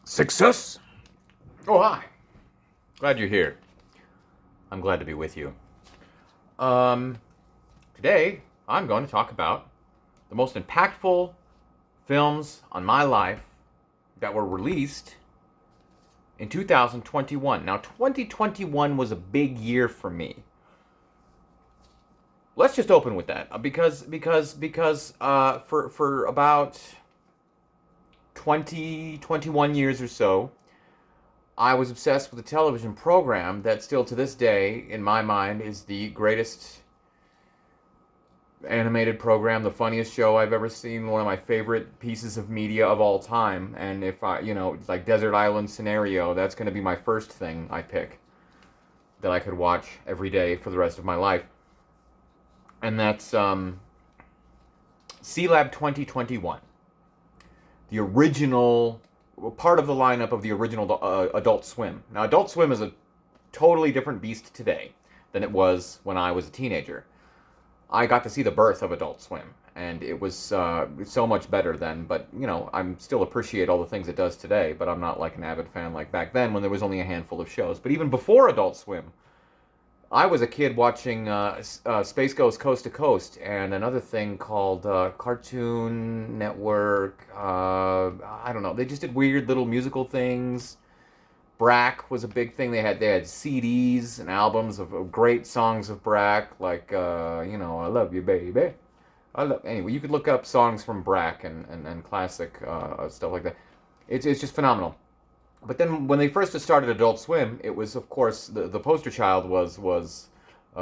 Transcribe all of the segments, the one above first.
Success? Oh, hi. Glad you're here. I'm glad to be with you. Um, Today, I'm going to talk about the most impactful films on my life that were released in 2021. Now, 2021 was a big year for me. Let's just open with that because for about 21 years or so, I was obsessed with a television program that still to this day, in my mind, is the greatest animated program, the funniest show I've ever seen, one of my favorite pieces of media of all time. And if I, like Desert Island Scenario, that's going to be my first thing I pick that I could watch every day for the rest of my life. And that's Sealab 2021. The original, part of the lineup of the original Adult Swim. Now, Adult Swim is a totally different beast today than it was when I was a teenager. I got to see the birth of Adult Swim, and it was so much better then. But I'm still appreciate all the things it does today. But I'm not like an avid fan like back then when there was only a handful of shows. But even before Adult Swim, I was a kid watching Space Ghost Coast to Coast and another thing called Cartoon Network. I don't know. They just did weird little musical things. Brack was a big thing. They had CDs and albums of great songs of Brack, like I love you, baby. Anyway, you could look up songs from Brack and classic stuff like that. It's just phenomenal. But then when they first started Adult Swim, it was of course the poster child was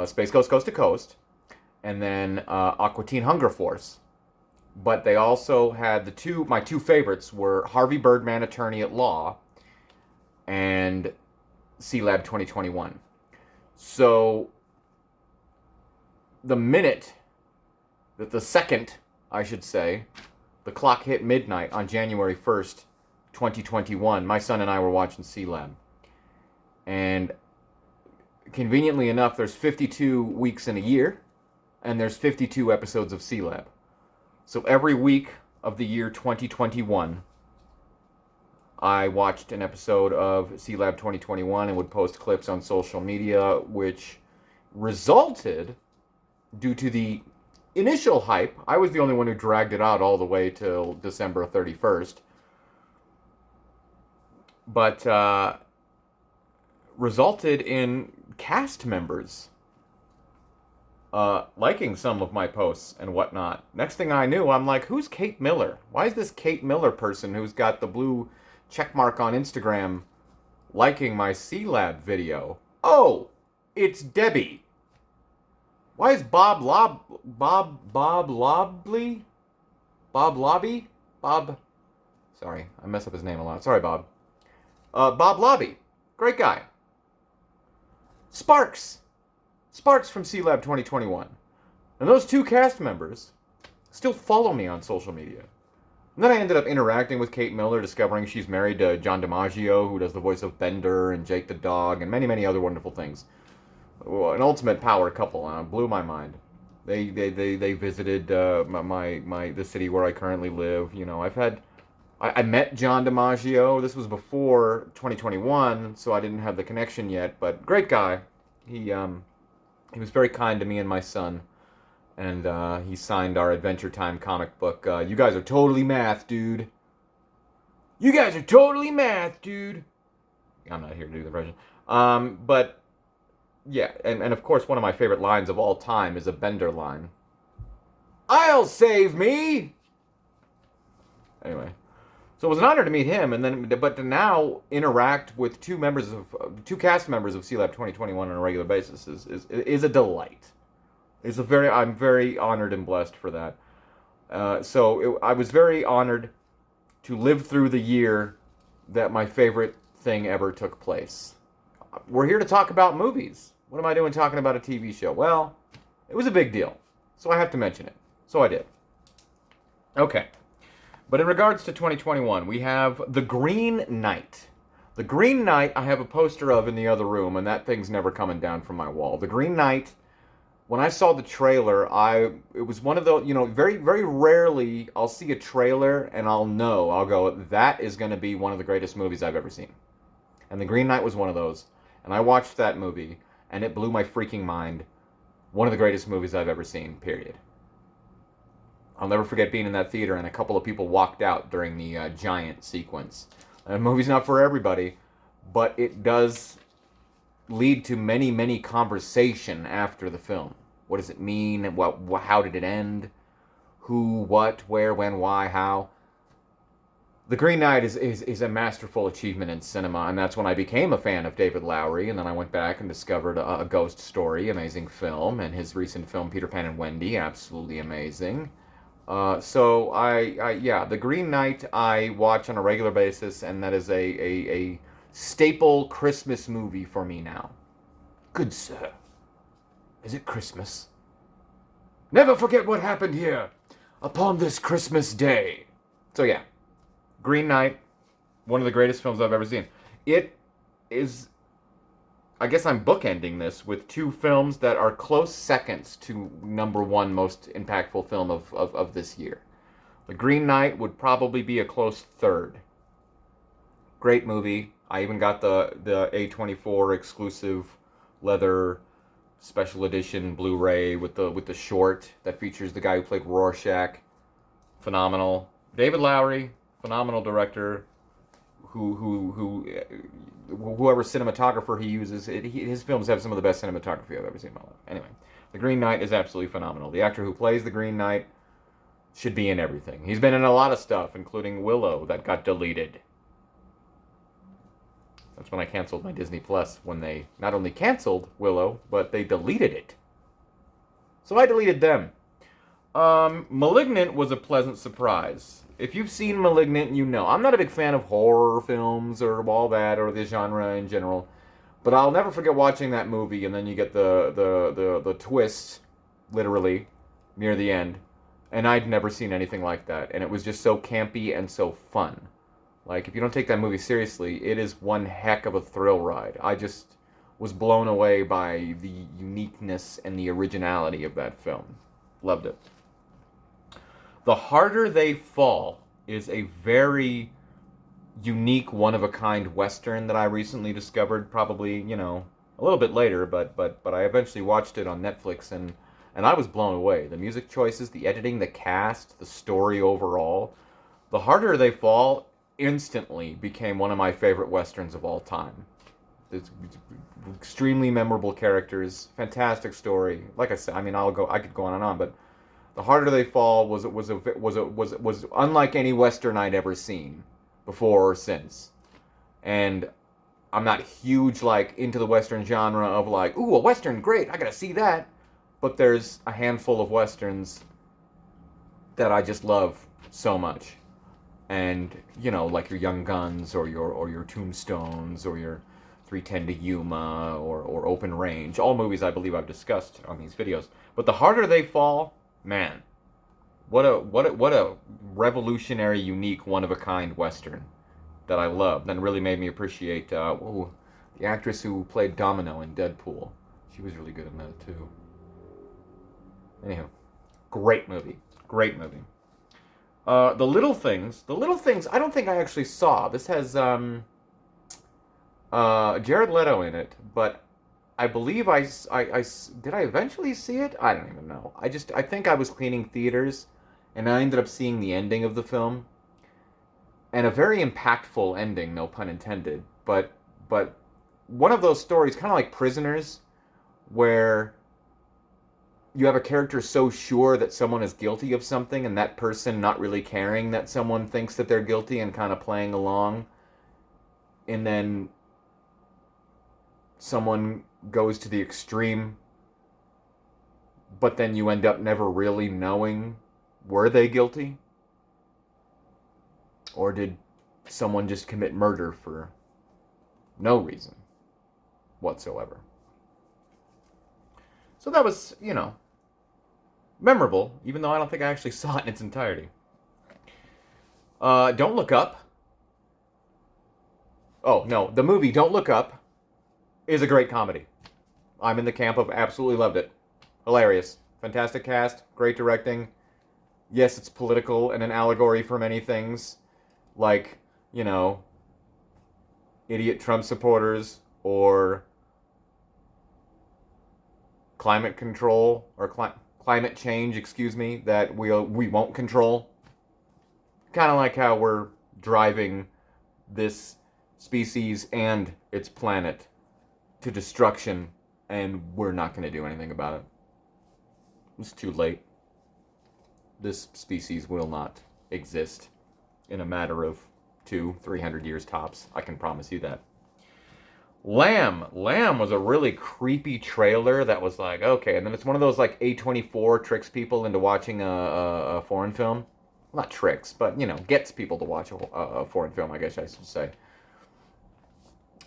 Space Ghost Coast to Coast, and then Aqua Teen Hunger Force. But they also had my two favorites were Harvey Birdman, Attorney at Law, and Sealab 2021. So the second, I should say, the clock hit midnight on January 1st, 2021, my son and I were watching Sealab. And conveniently enough, there's 52 weeks in a year, and there's 52 episodes of Sealab. So every week of the year 2021, I watched an episode of Sealab 2021 and would post clips on social media, which resulted, due to the initial hype, I was the only one who dragged it out all the way till December 31st, but resulted in cast members liking some of my posts and whatnot. Next thing I knew, I'm like, who's Kate Miller? Why is this Kate Miller person who's got the blue checkmark on Instagram liking my Sealab video? Oh, it's Debbie. Why is Bob Lobley? Bob Lobby? Bob... Sorry, I mess up his name a lot. Sorry, Bob. Bob Lobby. Great guy. Sparks from Sealab 2021. And those two cast members still follow me on social media. And then I ended up interacting with Kate Miller, discovering she's married to John DiMaggio, who does the voice of Bender and Jake the Dog, and many, many other wonderful things. An ultimate power couple, and it blew my mind. They visited the city where I currently live. I met John DiMaggio. This was before 2021, so I didn't have the connection yet. But great guy. He was very kind to me and my son, and he signed our Adventure Time comic book. You guys are totally math, dude. You guys are totally math, dude. I'm not here to do the version. But yeah, and of course one of my favorite lines of all time is a Bender line. I'll save me. Anyway. So it was an honor to meet him, but to now interact with two cast members of Sealab 2021 on a regular basis is a delight. I'm very honored and blessed for that. I was very honored to live through the year that my favorite thing ever took place. We're here to talk about movies. What am I doing talking about a TV show? Well, it was a big deal, so I have to mention it. So I did. Okay. But in regards to 2021, we have The Green Knight. The Green Knight I have a poster of in the other room, and that thing's never coming down from my wall. The Green Knight when I saw the trailer, it was one of those, very very rarely I'll see a trailer and I'll go, that is going to be one of the greatest movies I've ever seen. And The Green Knight was one of those. And I watched that movie and it blew my freaking mind. One of the greatest movies I've ever seen, period. I'll never forget being in that theater and a couple of people walked out during the giant sequence. The movie's not for everybody, but it does lead to many, many conversation after the film. What does it mean? How did it end? Who, what, where, when, why, how? The Green Knight is a masterful achievement in cinema, and that's when I became a fan of David Lowery, and then I went back and discovered A Ghost Story, amazing film, and his recent film Peter Pan and Wendy, absolutely amazing. Yeah, The Green Knight I watch on a regular basis, and that is a staple Christmas movie for me now. Good sir, is it Christmas? Never forget what happened here upon this Christmas day. So yeah, Green Knight, one of the greatest films I've ever seen. It is, I guess I'm bookending this with two films that are close seconds to number one most impactful film of this year. The Green Knight would probably be a close third. Great movie. I even got the A24 exclusive leather special edition Blu-ray with the short that features the guy who played Rorschach. Phenomenal. David Lowery, phenomenal director. Whoever cinematographer he uses, his films have some of the best cinematography I've ever seen in my life. Anyway, The Green Knight is absolutely phenomenal. The actor who plays the Green Knight should be in everything. He's been in a lot of stuff, including Willow, that got deleted. That's when I canceled my Disney Plus, when they not only canceled Willow, but they deleted it. So I deleted them. Malignant was a pleasant surprise. If you've seen Malignant, you know. I'm not a big fan of horror films or all that, or the genre in general. But I'll never forget watching that movie, and then you get the twist, literally, near the end. And I'd never seen anything like that. And it was just so campy and so fun. Like, if you don't take that movie seriously, it is one heck of a thrill ride. I just was blown away by the uniqueness and the originality of that film. Loved it. The Harder They Fall is a very unique, one-of-a-kind Western that I recently discovered, probably, a little bit later, but I eventually watched it on Netflix, and I was blown away. The music choices, the editing, the cast, the story overall. The Harder They Fall instantly became one of my favorite Westerns of all time. It's extremely memorable characters, fantastic story. Like I said, I could go on and on, but The Harder They Fall was unlike any Western I'd ever seen before or since. And I'm not huge into the Western genre of ooh, a Western, great, I gotta see that. But there's a handful of Westerns that I just love so much. And, like your Young Guns or your Tombstones or your 3:10 to Yuma or Open Range. All movies I believe I've discussed on these videos. But The Harder They Fall, man, what a revolutionary, unique, one-of-a-kind Western that I loved and really made me appreciate the actress who played Domino in Deadpool. She was really good in that too. Anyhow, great movie. Great movie. The Little Things, I don't think I actually saw. This has Jared Leto in it, but I believe I did I eventually see it? I don't even know. I think I was cleaning theaters, and I ended up seeing the ending of the film, and a very impactful ending, no pun intended. But one of those stories, kind of like Prisoners, where you have a character so sure that someone is guilty of something, and that person not really caring that someone thinks that they're guilty and kind of playing along, and then someone goes to the extreme, but then you end up never really knowing, were they guilty? Or did someone just commit murder for no reason whatsoever? So that was, memorable, even though I don't think I actually saw it in its entirety. Don't Look Up. Oh, no, the movie Don't Look Up is a great comedy. I'm in the camp of absolutely loved it. Hilarious. Fantastic cast. Great directing. Yes, it's political and an allegory for many things, like, you know, idiot Trump supporters or climate control or climate change, excuse me, that we won't control. Kind of like how we're driving this species and its planet to destruction, and we're not going to do anything about it. It's too late. This species will not exist in a matter of 200-300 years tops. I can promise you that. Lamb. Lamb was a really creepy trailer that was like, okay, and then it's one of those like A24 tricks people into watching a foreign film. Well, not tricks, but, you know, gets people to watch a foreign film, I guess I should say.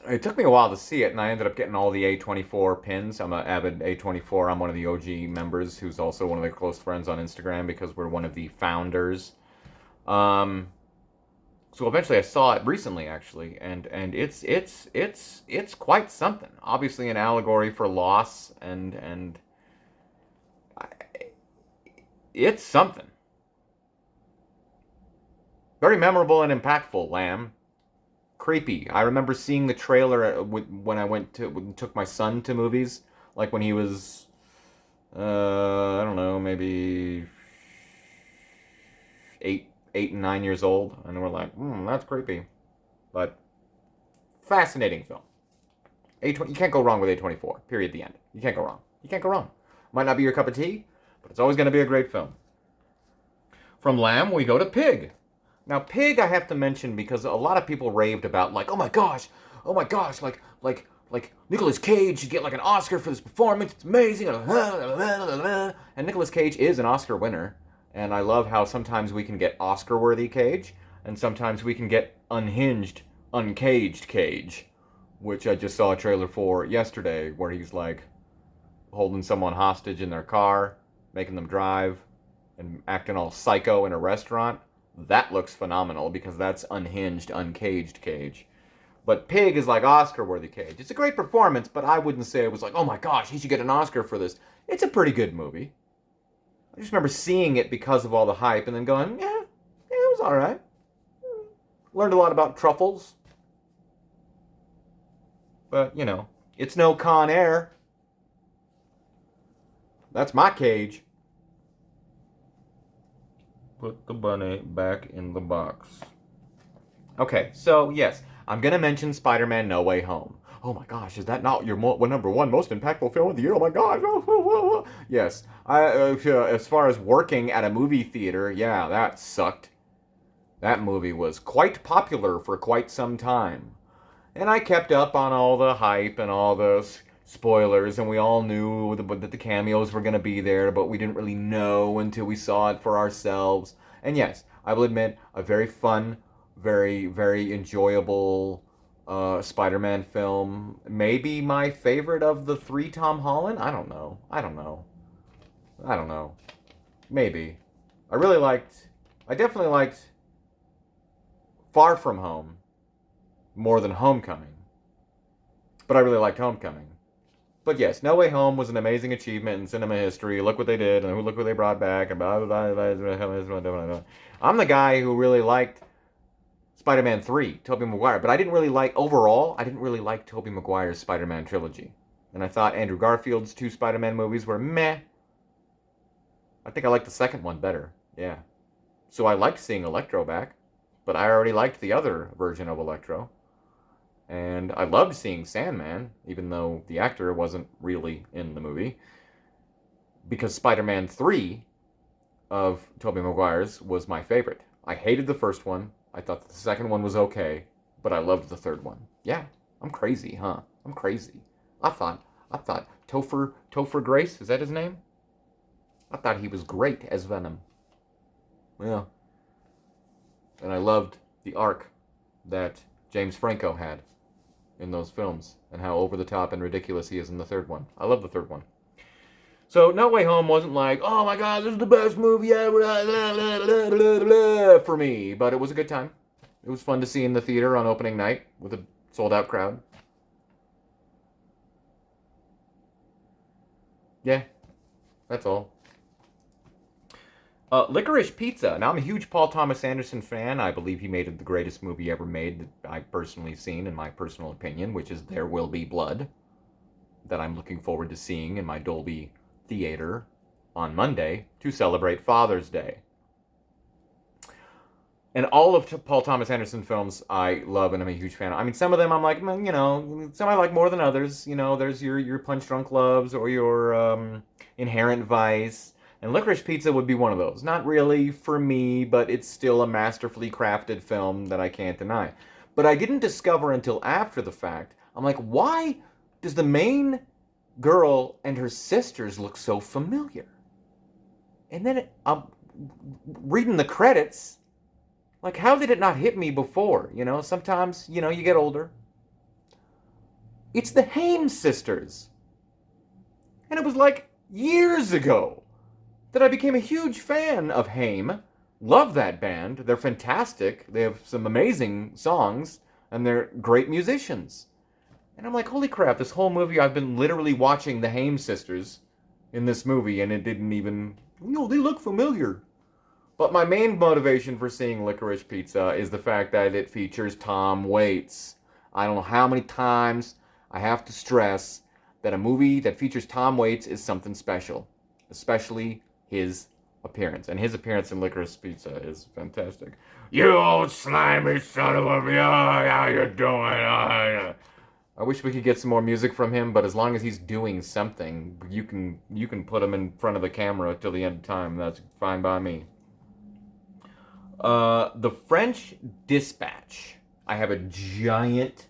It took me a while to see it, and I ended up getting all the A24 pins. I'm an avid A24. I'm one of the OG members who's also one of their close friends on Instagram because we're one of the founders. So eventually I saw it recently, actually, and it's quite something. Obviously an allegory for loss, and it's something. Very memorable and impactful, Lamb. Creepy. I remember seeing the trailer when I took my son to movies, like when he was, I don't know, maybe 8 and 9 years old, and we're like, that's creepy, but fascinating film. A20, you can't go wrong with A24. Period. The end. You can't go wrong. You can't go wrong. Might not be your cup of tea, but it's always going to be a great film. From Lamb, we go to Pig. Now, Pig, I have to mention because a lot of people raved about, like, oh my gosh, like Nicolas Cage should get like an Oscar for this performance. It's amazing. And Nicolas Cage is an Oscar winner, and I love how sometimes we can get Oscar-worthy Cage, and sometimes we can get unhinged, uncaged Cage, which I just saw a trailer for yesterday, where he's like holding someone hostage in their car, making them drive, and acting all psycho in a restaurant. That looks phenomenal because that's unhinged, uncaged Cage. But Pig is like Oscar-worthy Cage. It's a great performance, but I wouldn't say it was like, oh my gosh, he should get an Oscar for this. It's a pretty good movie. I just remember seeing it because of all the hype and then going, yeah, it was all right. Learned a lot about truffles. But, you know, it's no Con Air. That's my Cage. Put the bunny back in the box. Okay, so yes, I'm gonna mention Spider-Man: No Way Home. Oh my gosh, is that not your number one most impactful film of the year? Oh my gosh! Yes, as far as working at a movie theater, yeah, that sucked. That movie was quite popular for quite some time, and I kept up on all the hype and all the spoilers, and we all knew that the cameos were gonna be there, but we didn't really know until we saw it for ourselves. And yes, I will admit, a very fun, very, very enjoyable Spider-Man film. Maybe my favorite of the three Tom Holland? I don't know. I don't know. I don't know. Maybe. I definitely liked Far From Home more than Homecoming. But I really liked Homecoming. But yes, No Way Home was an amazing achievement in cinema history. Look what they did, and look what they brought back, and blah, blah, blah, blah, blah, blah. I'm the guy who really liked Spider-Man 3, Tobey Maguire, but I didn't really like Tobey Maguire's Spider-Man trilogy. And I thought Andrew Garfield's two Spider-Man movies were meh. I think I liked the second one better, yeah. So I liked seeing Electro back, but I already liked the other version of Electro. And I loved seeing Sandman, even though the actor wasn't really in the movie. Because Spider-Man 3 of Tobey Maguire's was my favorite. I hated the first one. I thought the second one was okay, but I loved the third one. Yeah, I'm crazy, huh? I'm crazy. I thought Topher Grace, is that his name? I thought he was great as Venom. Yeah. And I loved the arc that James Franco had in those films, and how over the top and ridiculous he is in the third one. I love the third one. So No Way Home wasn't like, oh my god, this is the best movie ever for me, but it was a good time. It was fun to see in the theater on opening night with a sold-out crowd. Yeah. That's all. Licorice Pizza. Now, I'm a huge Paul Thomas Anderson fan. I believe he made the greatest movie ever made that I've personally seen, in my personal opinion, which is There Will Be Blood, that I'm looking forward to seeing in my Dolby Theater on Monday to celebrate Father's Day. And all of Paul Thomas Anderson films I love and I'm a huge fan of. I mean, some of them I'm like, some I like more than others. There's your Punch Drunk Loves or your Inherent Vice. And Licorice Pizza would be one of those. Not really for me, but it's still a masterfully crafted film that I can't deny. But I didn't discover until after the fact. I'm like, why does the main girl and her sisters look so familiar? And then I'm reading the credits. Like, how did it not hit me before? Sometimes, you get older. It's the Haim sisters. And it was like years ago that I became a huge fan of Haim. Love that band. They're fantastic. They have some amazing songs, and they're great musicians. And I'm like, holy crap, this whole movie I've been literally watching the Haim sisters in this movie, and it didn't even, they look familiar. But my main motivation for seeing Licorice Pizza is the fact that it features Tom Waits. I don't know how many times I have to stress that a movie that features Tom Waits is something special. Especially his appearance. And his appearance in Licorice Pizza is fantastic. You old slimy son of a... How you doing? I wish we could get some more music from him, but as long as he's doing something, you can put him in front of the camera till the end of time. That's fine by me. The French Dispatch. I have a giant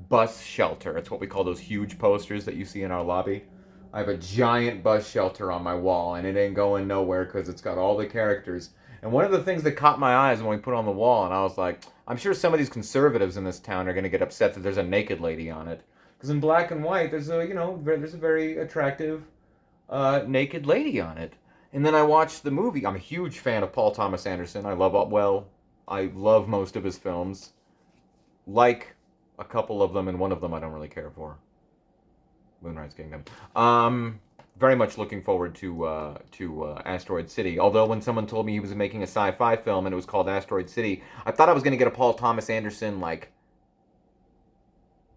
bus shelter. It's what we call those huge posters that you see in our lobby. I have a giant bus shelter on my wall, and it ain't going nowhere because it's got all the characters. And one of the things that caught my eyes when we put it on the wall, and I was like, I'm sure some of these conservatives in this town are going to get upset that there's a naked lady on it. Because in black and white, there's a very attractive naked lady on it. And then I watched the movie. I'm a huge fan of Paul Thomas Anderson. I love most of his films. Like a couple of them, and one of them I don't really care for. Moonrise Kingdom. Very much looking forward to Asteroid City. Although when someone told me he was making a sci-fi film and it was called Asteroid City, I thought I was going to get a Paul Thomas Anderson like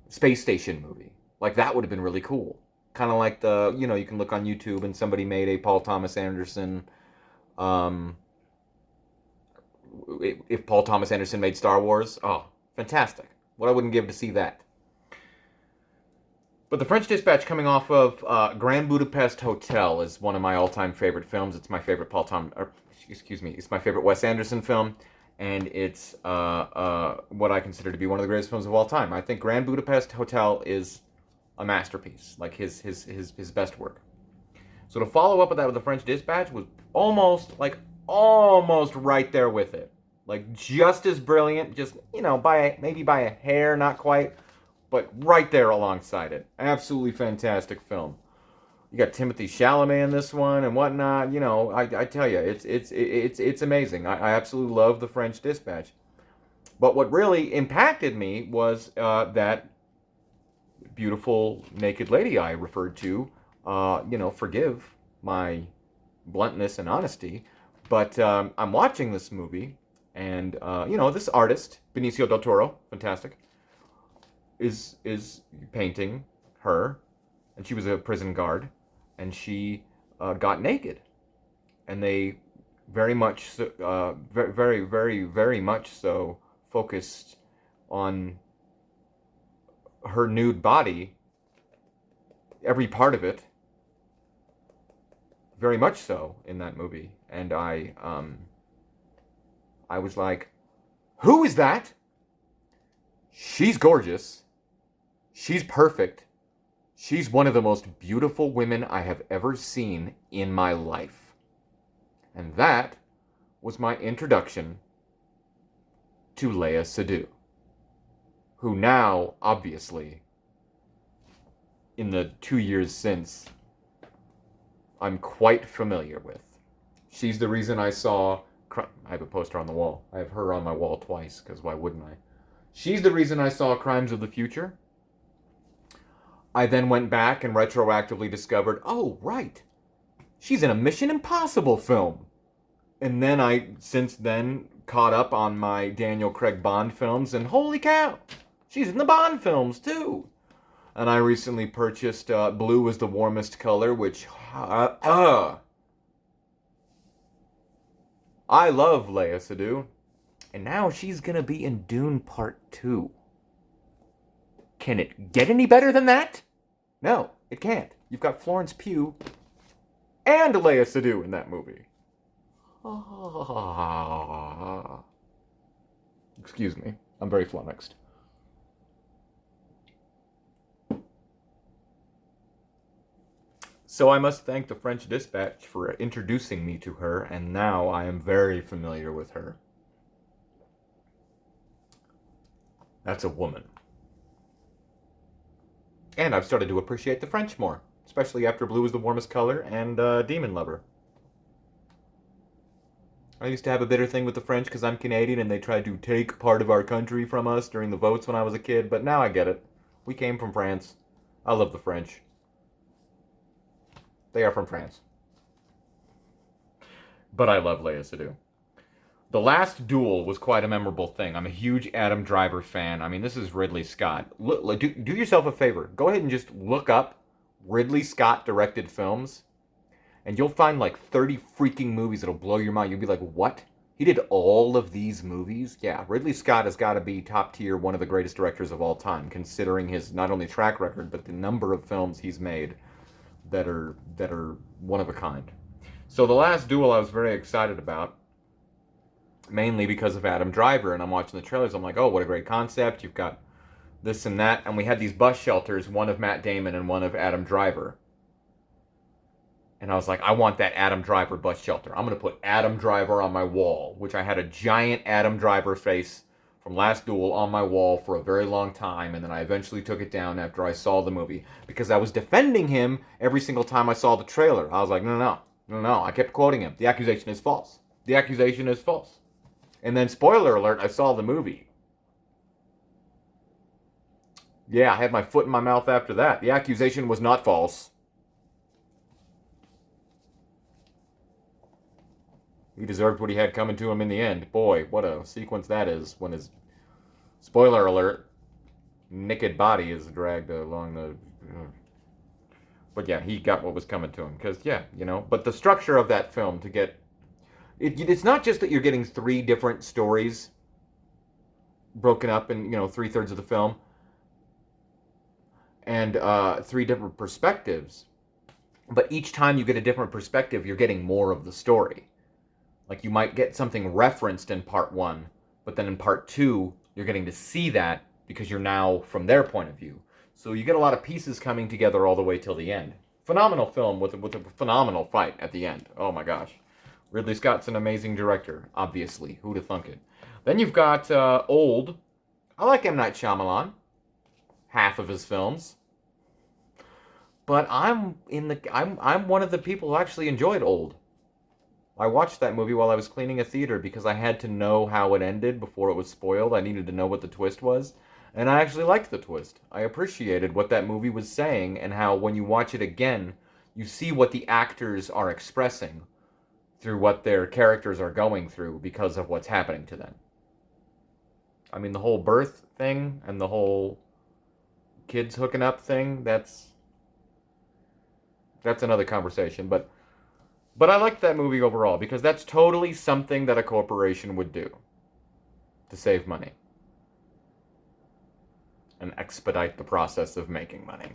space station movie. Like that would have been really cool. Kind of like you can look on YouTube and somebody made a Paul Thomas Anderson. If Paul Thomas Anderson made Star Wars, oh, fantastic! What I wouldn't give to see that. But The French Dispatch, coming off of Grand Budapest Hotel, is one of my all-time favorite films. It's my favorite it's my favorite Wes Anderson film, and it's what I consider to be one of the greatest films of all time. I think Grand Budapest Hotel is a masterpiece, like his best work. So to follow up with that with The French Dispatch was almost right there with it. Like just as brilliant, just maybe by a hair, not quite, but right there alongside it. Absolutely fantastic film. You got Timothée Chalamet in this one and whatnot. I tell you, it's amazing. I absolutely love The French Dispatch. But what really impacted me was that beautiful naked lady I referred to. Forgive my bluntness and honesty, but I'm watching this movie, and this artist Benicio del Toro, fantastic, is painting her, and she was a prison guard, and she got naked, and they very much very much so focused on her nude body, every part of it, very much so in that movie. And I was like, who is that? She's gorgeous. She's perfect. She's one of the most beautiful women I have ever seen in my life. And that was my introduction to Léa Seydoux, who now, obviously, in the 2 years since, I'm quite familiar with. She's the reason I saw... I have a poster on the wall. I have her on my wall twice, because why wouldn't I? She's the reason I saw Crimes of the Future. I then went back and retroactively discovered, oh, right. She's in a Mission Impossible film. And then I, since then, caught up on my Daniel Craig Bond films, and holy cow, she's in the Bond films too. And I recently purchased Blue is the Warmest Color, which, I love Léa Seydoux. And now she's gonna be in Dune Part 2. Can it get any better than that? No, it can't. You've got Florence Pugh and Léa Seydoux in that movie. Excuse me, I'm very flummoxed. So I must thank the French Dispatch for introducing me to her, and now I am very familiar with her. That's a woman. And I've started to appreciate the French more, especially after Blue is the Warmest Color and Demon Lover. I used to have a bitter thing with the French because I'm Canadian and they tried to take part of our country from us during the votes when I was a kid, but now I get it. We came from France. I love the French. They are from France. But I love Léa Seydoux. The Last Duel was quite a memorable thing. I'm a huge Adam Driver fan. I mean, this is Ridley Scott. Do yourself a favor. Go ahead and just look up Ridley Scott directed films, and you'll find like 30 freaking movies that'll blow your mind. You'll be like, what? He did all of these movies? Yeah, Ridley Scott has got to be top tier, one of the greatest directors of all time, considering his not only track record, but the number of films he's made that are one of a kind. So The Last Duel I was very excited about, mainly because of Adam Driver, and I'm watching the trailers, I'm like, oh, what a great concept, you've got this and that, and we had these bus shelters, one of Matt Damon and one of Adam Driver. And I was like, I want that Adam Driver bus shelter. I'm going to put Adam Driver on my wall, which I had a giant Adam Driver face from Last Duel on my wall for a very long time, and then I eventually took it down after I saw the movie, because I was defending him every single time I saw the trailer. I was like, no, I kept quoting him. The accusation is false. The accusation is false. And then, spoiler alert, I saw the movie. Yeah, I had my foot in my mouth after that. The accusation was not false. He deserved what he had coming to him in the end. Boy, what a sequence that is when his, spoiler alert, naked body is dragged along the... But yeah, he got what was coming to him. Because, yeah, you know, but the structure of that film to get... It's not just that you're getting 3 different stories broken up in, 3/3 of the film, and 3 different perspectives, but each time you get a different perspective, you're getting more of the story. Like, you might get something referenced in part 1, but then in part 2, you're getting to see that because you're now from their point of view. So you get a lot of pieces coming together all the way till the end. Phenomenal film with a phenomenal fight at the end. Oh my gosh. Ridley Scott's an amazing director, obviously. Who'd have thunk it? Then you've got Old. I like M. Night Shyamalan. Half of his films. But I'm one of the people who actually enjoyed Old. I watched that movie while I was cleaning a theater because I had to know how it ended before it was spoiled. I needed to know what the twist was. And I actually liked the twist. I appreciated what that movie was saying and how when you watch it again, you see what the actors are expressing through what their characters are going through because of what's happening to them. I mean, the whole birth thing and the whole kids hooking up thing, that's another conversation. But I liked that movie overall because that's totally something that a corporation would do to save money and expedite the process of making money.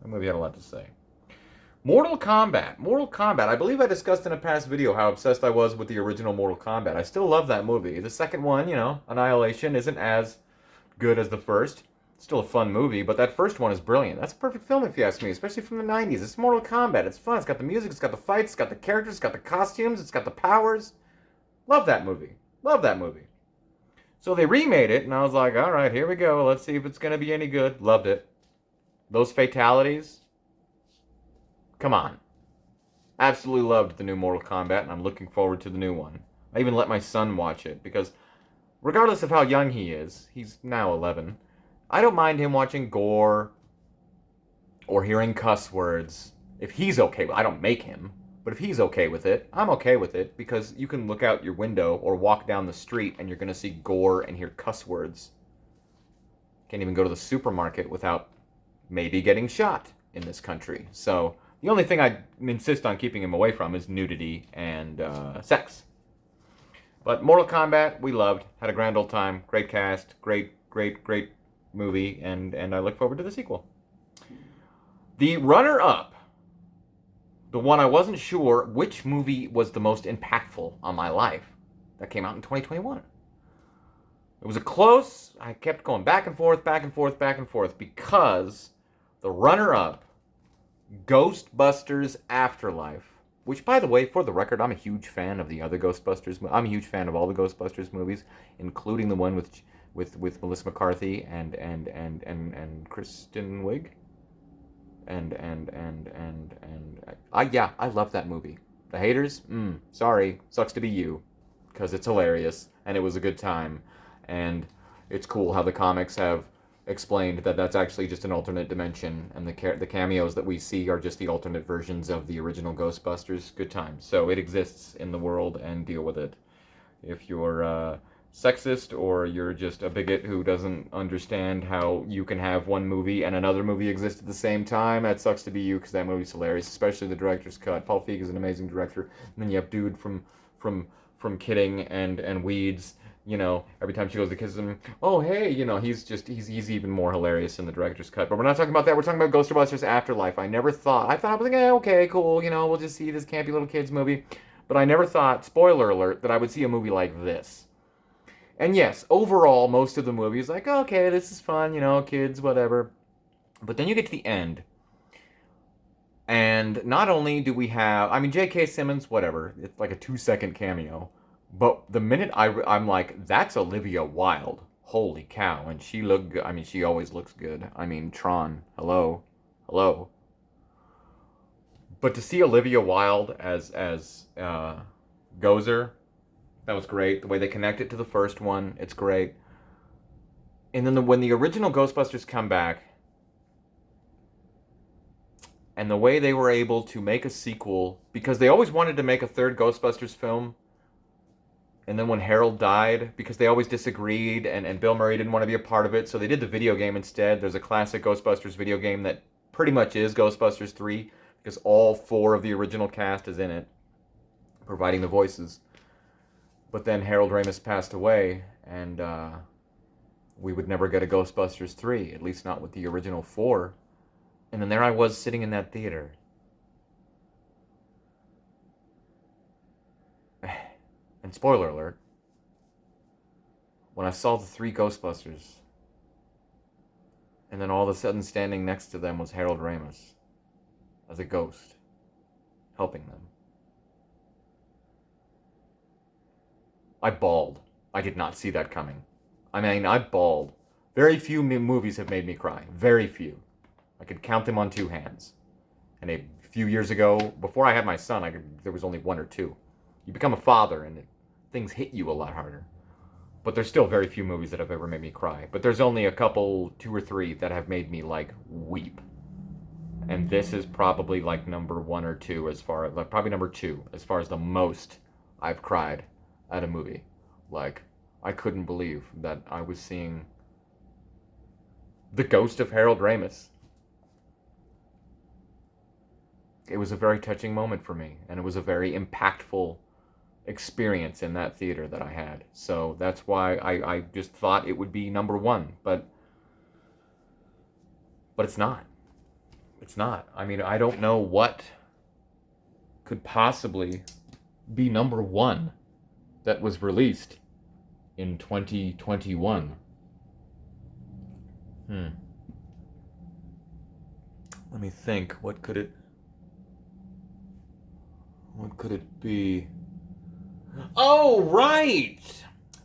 That movie had a lot to say. Mortal Kombat. I believe I discussed in a past video how obsessed I was with the original Mortal Kombat. I still love that movie. The second one, Annihilation, isn't as good as the first. Still a fun movie, but that first one is brilliant. That's a perfect film if you ask me, especially from the 90s. It's Mortal Kombat. It's fun. It's got the music, it's got the fights, it's got the characters, it's got the costumes, it's got the powers. Love that movie. So they remade it, and I was like, all right, here we go. Let's see if it's going to be any good. Loved it. Those fatalities. Come on. Absolutely loved the new Mortal Kombat, and I'm looking forward to the new one. I even let my son watch it, because regardless of how young he is, he's now 11, I don't mind him watching gore or hearing cuss words If he's okay, I don't make him, but if he's okay with it, I'm okay with it because you can look out your window or walk down the street and you're going to see gore and hear cuss words. Can't even go to the supermarket without maybe getting shot in this country. So the only thing I insist on keeping him away from is nudity and sex. But Mortal Kombat, we loved, had a grand old time, great cast, great movie, and I look forward to the sequel. The runner-up, the one I wasn't sure which movie was the most impactful on my life, that came out in 2021. It was a close, I kept going back and forth, because the runner-up, Ghostbusters Afterlife, which, by the way, for the record, I'm a huge fan of the other Ghostbusters. I'm a huge fan of all the Ghostbusters movies, including the one with Melissa McCarthy and Kristen Wiig. I love that movie. The haters, sorry, sucks to be you, because it's hilarious and it was a good time, and it's cool how the comics have explained that that's actually just an alternate dimension, and the cameos that we see are just the alternate versions of the original Ghostbusters. Good times. So it exists in the world, and deal with it. If you're sexist or you're just a bigot who doesn't understand how you can have one movie and another movie exist at the same time, that sucks to be you, because that movie's hilarious, especially the director's cut. Paul Feig is an amazing director, and then you have dude from Kidding and Weeds. You know, every time she goes to kiss him, oh hey, you know, he's even more hilarious in the director's cut. But we're not talking about that. We're talking about Ghostbusters Afterlife. I thought I was like, okay, cool, you know, we'll just see this campy little kids movie. But I never thought, spoiler alert, that I would see a movie like this. And yes, overall, most of the movie is like, okay, this is fun, you know, kids, whatever. But then you get to the end, and not only do we have, I mean, J.K. Simmons, whatever, it's like a 2-second cameo. But the minute I'm like, that's Olivia Wilde. Holy cow. And she looked good. I mean, she always looks good. I mean, Tron. Hello. But to see Olivia Wilde as Gozer, that was great. The way they connect it to the first one, it's great. And then when the original Ghostbusters come back, and the way they were able to make a sequel, because they always wanted to make a third Ghostbusters film, and then when Harold died, because they always disagreed, and Bill Murray didn't want to be a part of it, so they did the video game instead. There's a classic Ghostbusters video game that pretty much is Ghostbusters 3, because all 4 of the original cast is in it, providing the voices. But then Harold Ramis passed away, and we would never get a Ghostbusters 3, at least not with the original 4. And then there I was sitting in that theater. And spoiler alert, when I saw the 3 Ghostbusters, and then all of a sudden standing next to them was Harold Ramis as a ghost, helping them, I bawled. I did not see that coming. I mean, I bawled. Very few movies have made me cry. Very few. I could count them on 2 hands. And a few years ago, before I had my son, there was only 1 or 2. You become a father, and things hit you a lot harder. But there's still very few movies that have ever made me cry. But there's only a couple, 2 or 3, that have made me, like, weep. And this is probably, like, number 1 or 2 as far as, like, probably number 2 as far as the most I've cried at a movie. Like, I couldn't believe that I was seeing the ghost of Harold Ramis. It was a very touching moment for me, and it was a very impactful experience in that theater that I had. So that's why I just thought it would be number 1, but it's not. It's not. I mean, I don't know what could possibly be number 1 that was released in 2021. Let me think. What could it be? Oh, right!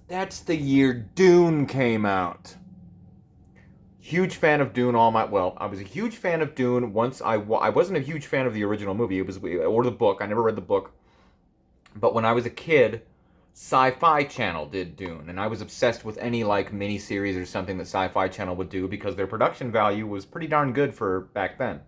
That's the year Dune came out. Huge fan of Dune well, I was a huge fan of Dune once. I wasn't a huge fan of the original movie, or the book. I never read the book. But when I was a kid, Sci-Fi Channel did Dune, and I was obsessed with any, like, mini-series or something that Sci-Fi Channel would do, because their production value was pretty darn good for back then.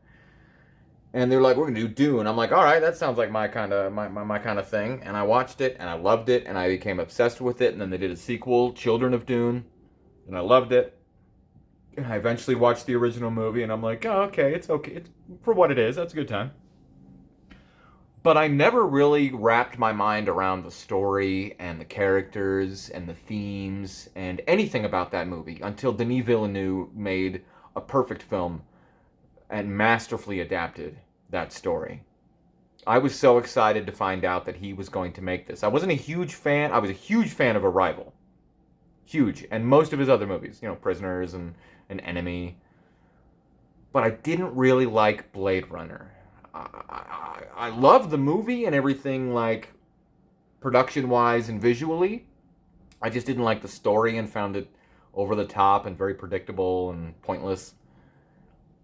And they're like, we're gonna do Dune. I'm like, all right, that sounds like my kind of thing. And I watched it and I loved it and I became obsessed with it. And then they did a sequel, Children of Dune, and I loved it. And I eventually watched the original movie and I'm like, oh, okay, it's okay. It's for what it is. That's a good time. But I never really wrapped my mind around the story and the characters and the themes and anything about that movie until Denis Villeneuve made a perfect film and masterfully adapted that story. I was so excited to find out that he was going to make this. I wasn't a huge fan. I was a huge fan of Arrival. Huge. And most of his other movies, Prisoners and An Enemy. But I didn't really like Blade Runner. I love the movie and everything, like, production-wise and visually. I just didn't like the story and found it over the top and very predictable and pointless.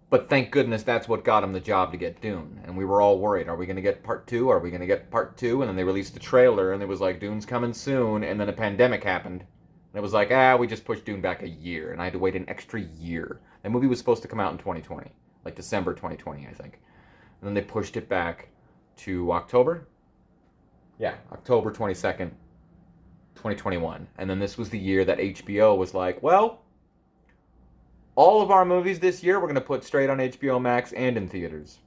But thank goodness that's what got him the job to get Dune. And we were all worried, are we going to get part two? Are we going to get part two? And then they released the trailer and it was like, Dune's coming soon. And then a pandemic happened. And it was like, we just pushed Dune back a year. And I had to wait an extra year. That movie was supposed to come out in 2020. Like December 2020, I think. And then they pushed it back to October? Yeah, October 22nd, 2021. And then this was the year that HBO was like, well, all of our movies this year we're going to put straight on HBO Max and in theaters.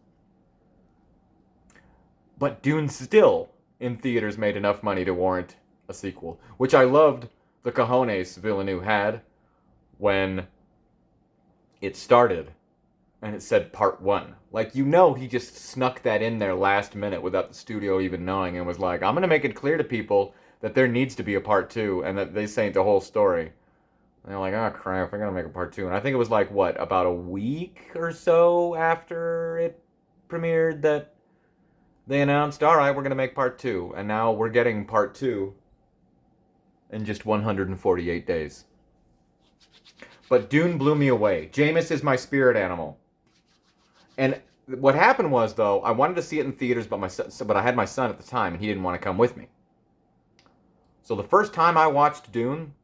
But Dune still, in theaters, made enough money to warrant a sequel. Which I loved the cojones Villeneuve had when it started and it said part one. Like, he just snuck that in there last minute without the studio even knowing and was like, I'm going to make it clear to people that there needs to be a part two and that this ain't the whole story. And they're like, oh crap, we're gonna make a part two. And I think it was like, what, about a week or so after it premiered that they announced, all right, we're gonna make part two. And now we're getting part two in just 148 days. But Dune blew me away. Jameis is my spirit animal. And what happened was, though, I wanted to see it in theaters, but I had my son at the time, and he didn't want to come with me. So the first time I watched Dune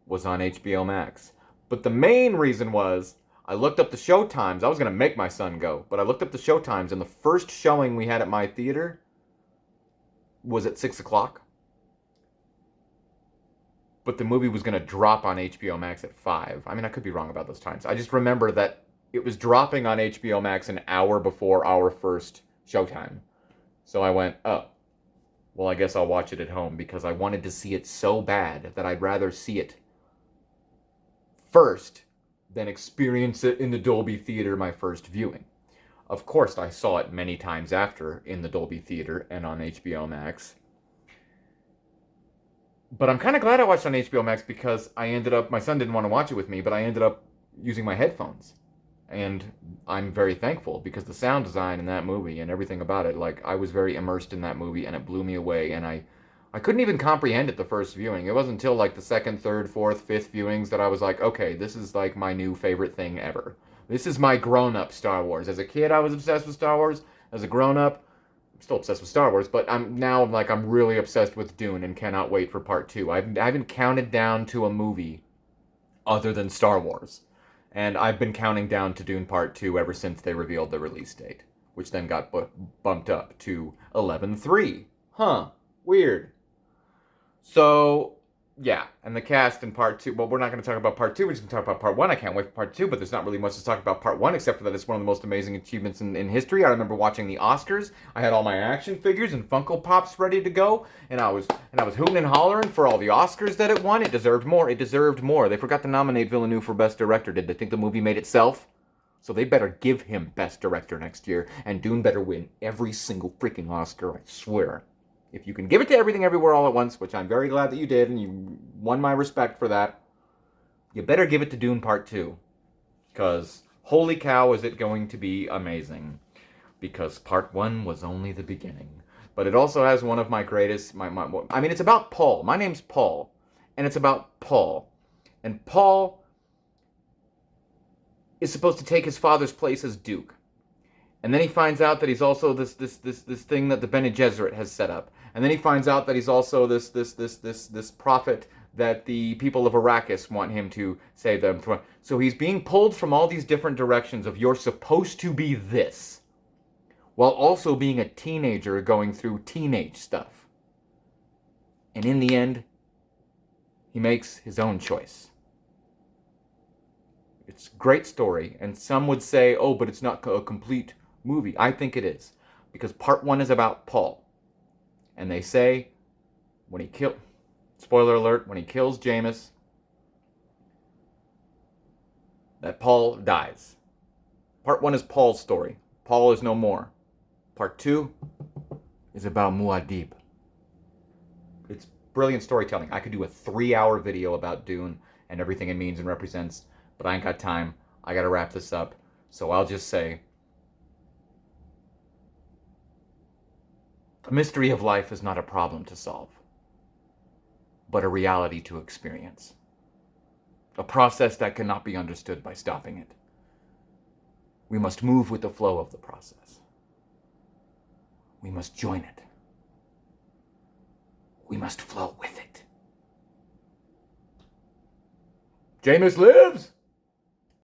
was on HBO Max. But the main reason was I looked up the show times. I was going to make my son go, but I looked up the show times, and the first showing we had at my theater was at 6 o'clock. But the movie was going to drop on HBO Max at 5. I mean, I could be wrong about those times. I just remember that it was dropping on HBO Max an hour before our first showtime. So I went, oh, well, I guess I'll watch it at home because I wanted to see it so bad that I'd rather see it first than experience it in the Dolby Theater my first viewing. Of course, I saw it many times after in the Dolby Theater and on HBO Max. But I'm kind of glad I watched on HBO Max because my son didn't want to watch it with me, but I ended up using my headphones. And I'm very thankful because the sound design in that movie and everything about it, like, I was very immersed in that movie and it blew me away. And I couldn't even comprehend it the first viewing. It wasn't until like the second, third, fourth, fifth viewings that I was like, okay, this is like my new favorite thing ever. This is my grown-up Star Wars. As a kid, I was obsessed with Star Wars. As a grown-up, I'm still obsessed with Star Wars, but I'm really obsessed with Dune and cannot wait for part two. I haven't counted down to a movie other than Star Wars. And I've been counting down to Dune Part 2 ever since they revealed the release date, which then got bumped up to 11/3. Huh. Weird. So, yeah. And the cast in Part 2, well, we're not going to talk about Part 2, we're just going to talk about Part 1. I can't wait for Part 2, but there's not really much to talk about Part 1, except for that it's one of the most amazing achievements in history. I remember watching the Oscars. I had all my action figures and Funko Pops ready to go, and I was hooting and hollering for all the Oscars that it won. It deserved more. It deserved more. They forgot to nominate Villeneuve for Best Director. Did they think the movie made itself? So they better give him Best Director next year, and Dune better win every single freaking Oscar, I swear. If you can give it to Everything Everywhere All at Once, which I'm very glad that you did, and you won my respect for that, you better give it to Dune Part 2. Because, holy cow, is it going to be amazing. Because Part 1 was only the beginning. But it also has one of my greatest... it's about Paul. My name's Paul. And it's about Paul. And Paul is supposed to take his father's place as Duke. And then he finds out that he's also this thing that the Bene Gesserit has set up. And then he finds out that he's also this prophet that the people of Arrakis want him to save them from. So he's being pulled from all these different directions of you're supposed to be this. while also being a teenager going through teenage stuff. And in the end, he makes his own choice. It's a great story, and some would say, oh, but it's not a complete movie. I think it is, because part one is about Paul. And they say, when he spoiler alert, when he kills Jameis, that Paul dies. Part one is Paul's story. Paul is no more. Part two is about Muad'Dib. It's brilliant storytelling. I could do a 3-hour video about Dune and everything it means and represents, but I ain't got time. I gotta wrap this up. So I'll just say, the mystery of life is not a problem to solve, but a reality to experience. A process that cannot be understood by stopping it. We must move with the flow of the process. We must join it. We must flow with it. Jameis lives!